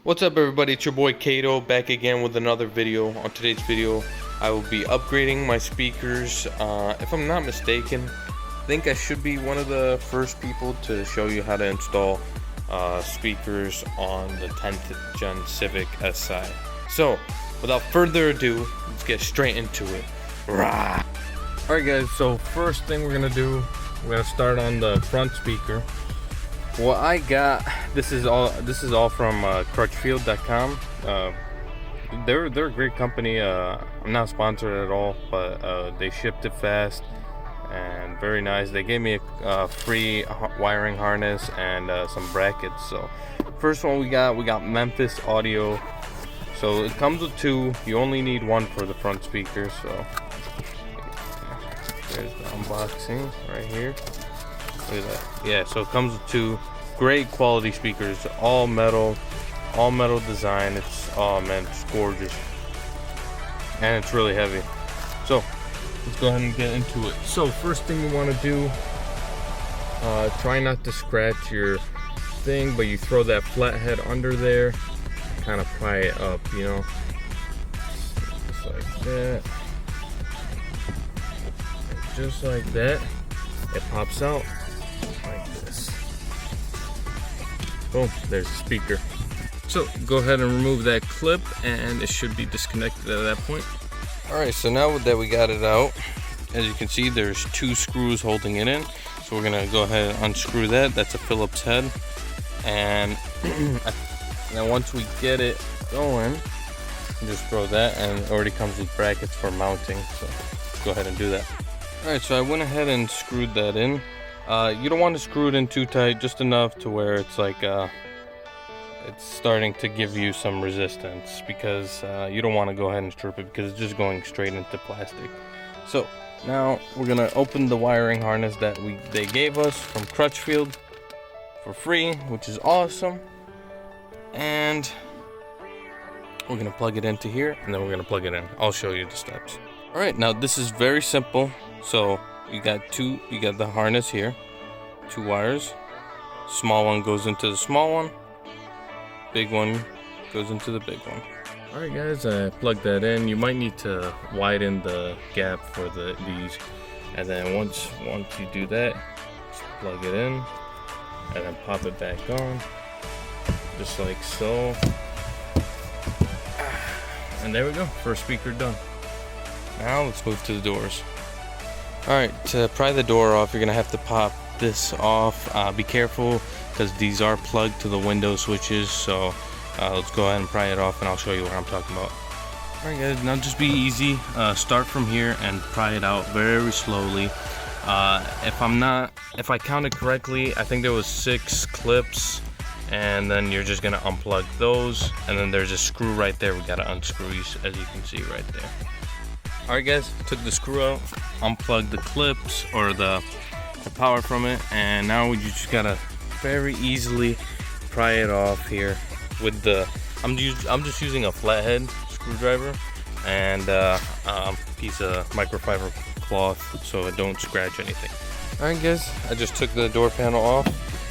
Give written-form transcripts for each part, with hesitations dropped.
What's up everybody, it's your boy Kato back again with another video. On today's video I will be upgrading my speakers. If I'm not mistaken, I think I should be one of the first people to show you how to install speakers on the 10th gen Civic Si. So without further ado, let's get straight into it. Rah! Alright guys, so first thing we're gonna do, we're gonna start on the front speaker. What I got, this is all from crutchfield.com. They're a great company. I'm not sponsored at all, but they shipped it fast and very nice. They gave me a free wiring harness and some brackets. So first one we got Memphis Audio. So it comes with two. You only need one for the front speaker. So there's the unboxing right here. Look at that. Yeah, so it comes with two great quality speakers, all metal design. It's, oh man, it's gorgeous. And it's really heavy. So let's go ahead and get into it. So first thing you want to do, try not to scratch your thing, but you throw that flathead under there, kind of pry it up, you know, just like that. Just like that, it pops out like this. Boom, there's the speaker. So go ahead and remove that clip and it should be disconnected at that point. Alright, so now that we got it out, as you can see there's two screws holding it in. So we're gonna go ahead and unscrew that. That's a Phillips head. And now once we get it going, just throw that, and it already comes with brackets for mounting. So let's go ahead and do that. Alright, so I went ahead and screwed that in. You don't want to screw it in too tight, just enough to where it's like it's starting to give you some resistance, because you don't want to go ahead and strip it because it's just going straight into plastic. So now we're gonna open the wiring harness that they gave us from Crutchfield for free, which is awesome. And we're gonna plug it into here, and then we're gonna plug it in. I'll show you the steps. Alright, now this is very simple. So you got the harness here, two wires. Small one goes into the small one, big one goes into the big one. Alright guys, I plugged that in. You might need to widen the gap for these, and then once you do that, just plug it in and then pop it back on, just like so. And there we go, first speaker done. Now let's move to the doors. Alright, to pry the door off, you're going to have to pop this off. Be careful because these are plugged to the window switches. So let's go ahead and pry it off and I'll show you what I'm talking about. Alright guys, now just be easy. Start from here and pry it out very slowly. If I counted correctly, I think there was 6 clips. And then you're just going to unplug those. And then there's a screw right there we got to unscrew, as you can see right there. Alright guys, took the screw out, unplugged the clips or the power from it, and now you just gotta very easily pry it off here with the, I'm just using a flathead screwdriver and a piece of microfiber cloth so it don't scratch anything. Alright guys, I just took the door panel off.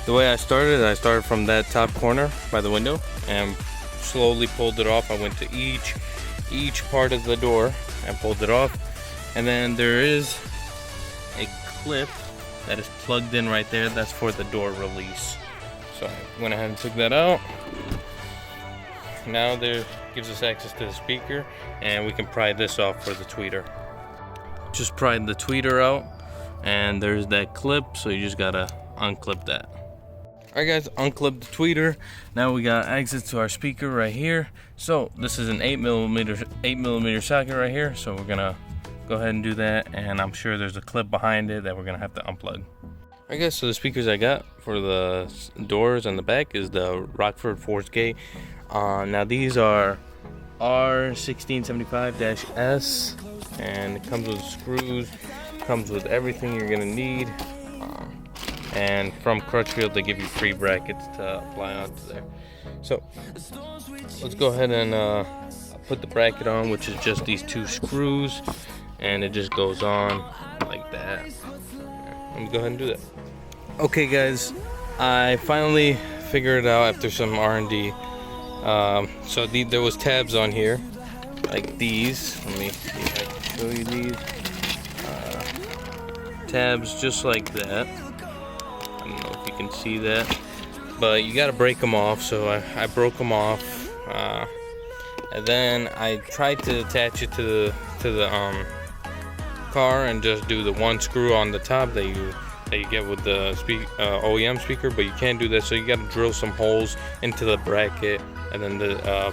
The way I started from that top corner by the window and slowly pulled it off. I went to each part of the door and pulled it off, and then there is a clip that is plugged in right there. That's for the door release. So I went ahead and took that out. Now there gives us access to the speaker, and we can pry this off for the tweeter. Just pried the tweeter out, and there's that clip, so you just gotta unclip that. Alright guys, unclip the tweeter. Now we got access to our speaker right here. So this is an 8mm socket right here. So we're gonna go ahead and do that, and I'm sure there's a clip behind it that we're gonna have to unplug. Alright guys, so the speakers I got for the doors and the back is the Rockford Force Gate. Now these are R1675-S, and it comes with screws, comes with everything you're gonna need. And from Crutchfield they give you free brackets to apply onto there. So let's go ahead and put the bracket on, which is just these two screws, and it just goes on like that. Let me go ahead and do that. Okay guys, I finally figured it out after some R&D. So there was tabs on here, like these. Let me see if I can show you these. Tabs just like that. I don't know if you can see that, but you got to break them off. So I broke them off, and then I tried to attach it to the car and just do the one screw on the top that you get with the OEM speaker, but you can't do that. So you got to drill some holes into the bracket and then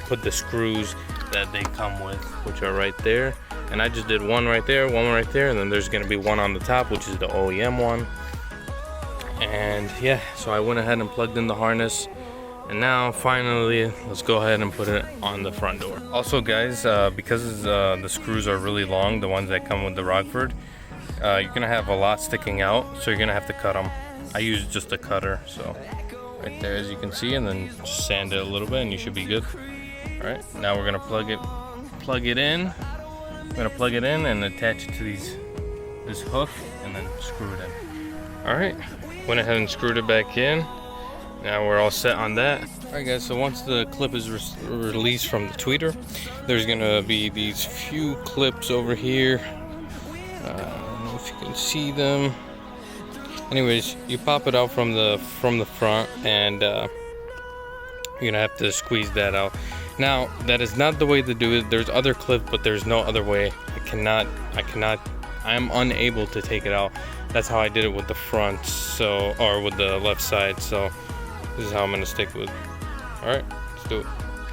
put the screws that they come with, which are right there. And I just did one right there, one right there, and then there's gonna be one on the top, which is the OEM one. And yeah, so I went ahead and plugged in the harness, and now finally let's go ahead and put it on the front door. Also guys, because the screws are really long, the ones that come with the Rockford, you're gonna have a lot sticking out, so you're gonna have to cut them. I use just a cutter, so right there, as you can see, and then just sand it a little bit and you should be good. All right, now we're gonna plug it in. I'm gonna plug it in and attach it to this hook and then screw it in. All right, went ahead and screwed it back in. Now we're all set on that. All right guys, so once the clip is released from the tweeter, there's gonna be these few clips over here. I don't know if you can see them. Anyways, you pop it out from the front, and you're gonna have to squeeze that out. Now, that is not the way to do it. There's other clips, but there's no other way. I am unable to take it out. That's how I did it with the front, or with the left side. So this is how I'm gonna stick with. All right, let's do it.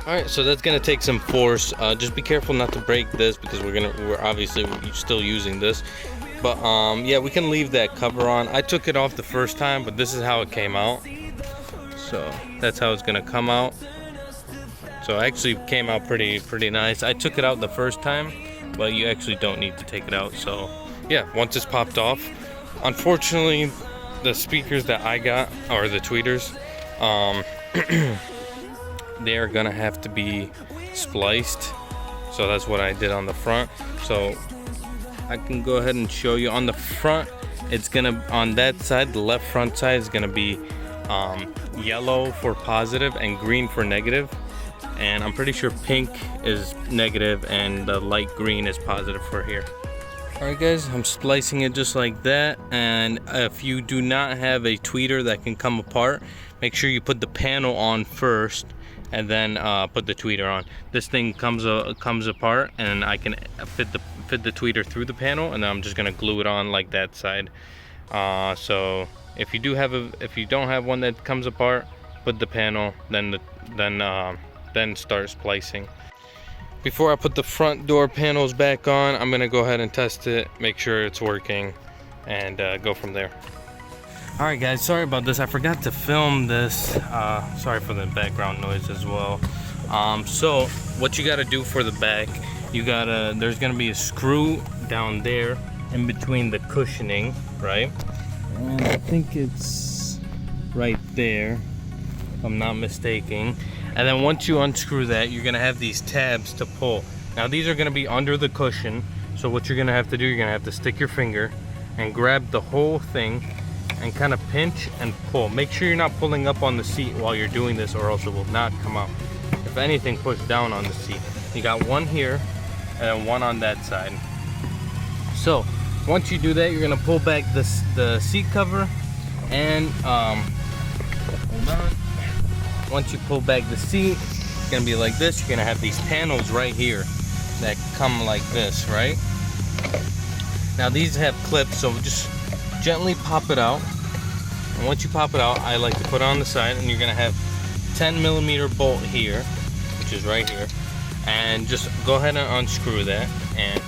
All right, so that's gonna take some force. Just be careful not to break this, because we're obviously still using this. But yeah, we can leave that cover on. I took it off the first time, but this is how it came out. So that's how it's gonna come out. So it actually came out pretty nice. I took it out the first time, but you actually don't need to take it out. So yeah, once it's popped off, unfortunately, the speakers that I got, or the tweeters, they are gonna have to be spliced. So that's what I did on the front. So I can go ahead and show you on the front. It's gonna, on that side, the left front side is gonna be yellow for positive and green for negative. And I'm pretty sure pink is negative and the light green is positive for here. All right guys, I'm splicing it just like that. And if you do not have a tweeter that can come apart, make sure you put the panel on first and then put the tweeter on. This thing comes apart, and I can fit the tweeter through the panel, and then I'm just gonna glue it on like that side. So if you don't have one that comes apart, put the panel, then start splicing. Before I put the front door panels back on, I'm gonna go ahead and test it, make sure it's working, and go from there. All right guys, sorry about this. I forgot to film this. Sorry for the background noise as well. So what you gotta do for the back, there's gonna be a screw down there in between the cushioning, right? And I think it's right there, if I'm not mistaken. And then once you unscrew that, you're gonna have these tabs to pull. Now these are gonna be under the cushion, so what you're gonna have to do, you're gonna have to stick your finger and grab the whole thing and kind of pinch and pull. Make sure you're not pulling up on the seat while you're doing this, or else it will not come out. If anything, push down on the seat. You got one here and then one on that side. So once you do that, you're gonna pull back the seat cover, and hold on. Once you pull back the seat, it's gonna be like this. You're gonna have these panels right here that come like this, right? Now these have clips, so just gently pop it out. And once you pop it out, I like to put it on the side, and you're gonna have 10mm bolt here, which is right here. And just go ahead and unscrew that. And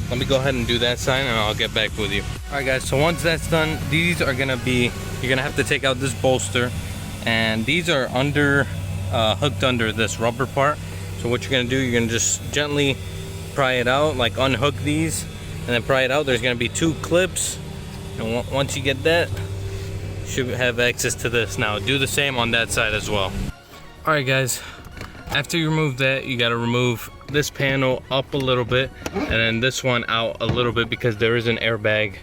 let me go ahead and do that side, and I'll get back with you. All right guys, so once that's done, these are gonna be, you're gonna have to take out this bolster, and these are hooked under this rubber part. So what you're gonna do, you're gonna just gently pry it out, like unhook these and then pry it out. There's gonna be 2 clips, and once you get that, you should have access to this. Now do the same on that side as well. All right guys, after you remove that, you got to remove this panel up a little bit, and then this one out a little bit, because there is an airbag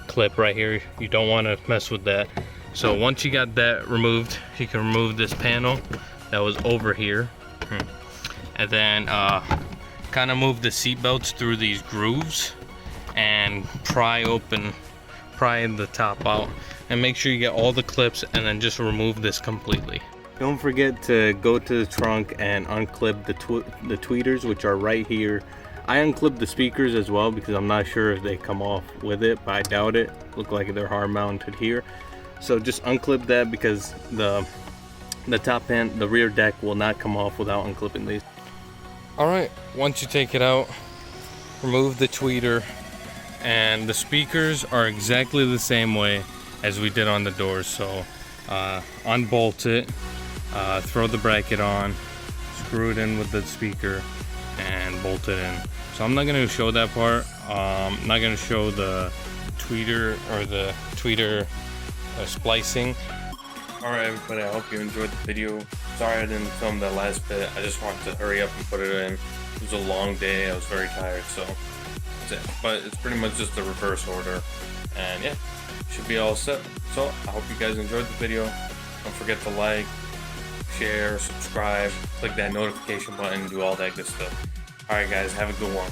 clip right here. You don't want to mess with that. So once you got that removed, you can remove this panel that was over here, And then kind of move the seat belts through these grooves and pry the top out, and make sure you get all the clips, and then just remove this completely. Don't forget to go to the trunk and unclip the tweeters, which are right here. I unclipped the speakers as well because I'm not sure if they come off with it, but I doubt it. Look like they're hard mounted here. So just unclip that, because the top end, the rear deck, will not come off without unclipping these. Alright, once you take it out, remove the tweeter, and the speakers are exactly the same way as we did on the doors. So unbolt it, throw the bracket on, screw it in with the speaker, and bolt it in. So I'm not going to show that part. I'm not going to show the tweeter splicing. Alright everybody, I hope you enjoyed the video. Sorry I didn't film that last bit. I just wanted to hurry up and put it in. It was a long day, I was very tired, so that's it. But it's pretty much just the reverse order. And yeah, should be all set. So I hope you guys enjoyed the video. Don't forget to like, share, subscribe, click that notification button, do all that good stuff. Alright guys, have a good one.